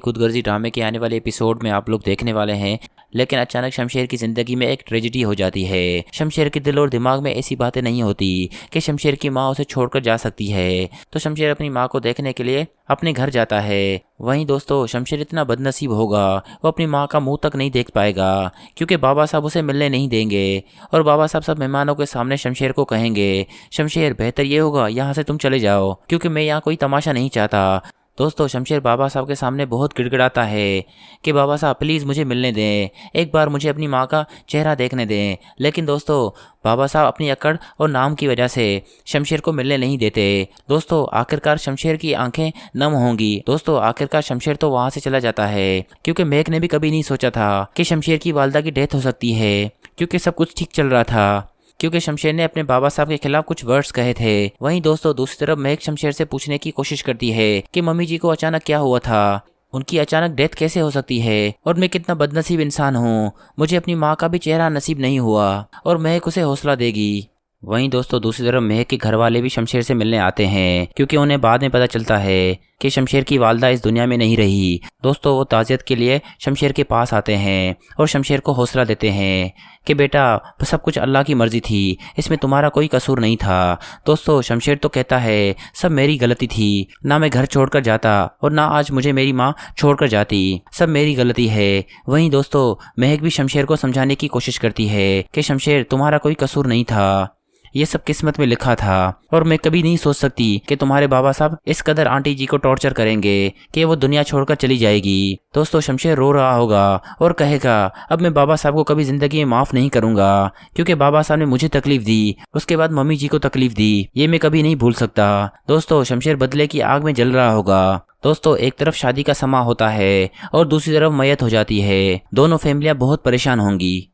खुदगर्जी ड्रामे के आने वाले एपिसोड में आप लोग देखने वाले हैं। लेकिन अचानक शमशेर की ज़िंदगी में एक ट्रेजेडी हो जाती है। शमशेर के दिल और दिमाग में ऐसी बातें नहीं होती कि शमशेर की माँ उसे छोड़कर जा सकती है। तो शमशेर अपनी माँ को देखने के लिए अपने घर जाता है। वहीं दोस्तों शमशेर इतना बदनसीब होगा, वो अपनी माँ का मुंह तक नहीं देख पाएगा क्योंकि बाबा साहब उसे मिलने नहीं देंगे। और बाबा साहब सब मेहमानों के सामने शमशेर को कहेंगे, शमशेर बेहतर ये होगा यहाँ से तुम चले जाओ क्योंकि मैं यहाँ कोई तमाशा नहीं चाहता। दोस्तों शमशेर बाबा साहब के सामने बहुत गिड़गिड़ाता है कि बाबा साहब प्लीज़ मुझे मिलने दें, एक बार मुझे अपनी माँ का चेहरा देखने दें। लेकिन दोस्तों बाबा साहब अपनी अकड़ और नाम की वजह से शमशेर को मिलने नहीं देते। दोस्तों आखिरकार शमशेर की आंखें नम होंगी। दोस्तों आखिरकार शमशेर तो वहाँ से चला जाता है क्योंकि मेघ ने भी कभी नहीं सोचा था कि शमशेर की वालदा की डेथ हो सकती है, क्योंकि सब कुछ ठीक चल रहा था, क्योंकि शमशेर ने अपने बाबा साहब के खिलाफ कुछ वर्ड्स कहे थे। वहीं दोस्तों दूसरी तरफ मेघ शमशेर से पूछने की कोशिश करती है कि मम्मी जी को अचानक क्या हुआ था, उनकी अचानक डेथ कैसे हो सकती है और मैं कितना बदनसीब इंसान हूँ, मुझे अपनी माँ का भी चेहरा नसीब नहीं हुआ। और मेघ उसे हौसला देगी। वहीं दोस्तों दूसरी तरफ मेघ के घर वाले भी शमशेर से मिलने आते हैं क्योंकि उन्हें बाद में पता चलता है कि शमशेर की वालदा इस दुनिया में नहीं रही। दोस्तों वो ताज़ियत के लिए शमशेर के पास आते हैं और शमशेर को हौसला देते हैं कि बेटा सब कुछ अल्लाह की मर्जी थी, इसमें तुम्हारा कोई कसूर नहीं था। दोस्तों शमशेर तो कहता है सब मेरी गलती थी, ना मैं घर छोड़कर जाता और ना आज मुझे मेरी माँ छोड़कर जाती, सब मेरी गलती है। वहीं दोस्तों महक भी शमशेर को समझाने की कोशिश करती है कि शमशेर तुम्हारा कोई कसूर नहीं था, ये सब किस्मत में लिखा था और मैं कभी नहीं सोच सकती कि तुम्हारे बाबा साहब इस कदर आंटी जी को टॉर्चर करेंगे कि वो दुनिया छोड़कर चली जाएगी। दोस्तों शमशेर रो रहा होगा और कहेगा अब मैं बाबा साहब को कभी जिंदगी में माफ़ नहीं करूंगा क्योंकि बाबा साहब ने मुझे तकलीफ दी, उसके बाद मम्मी जी को तकलीफ दी, ये मैं कभी नहीं भूल सकता। दोस्तों शमशेर बदले की आग में जल रहा होगा। दोस्तों एक तरफ शादी का समा होता है और दूसरी तरफ मैयत हो जाती है। दोनों फैमिलियां बहुत परेशान होंगी।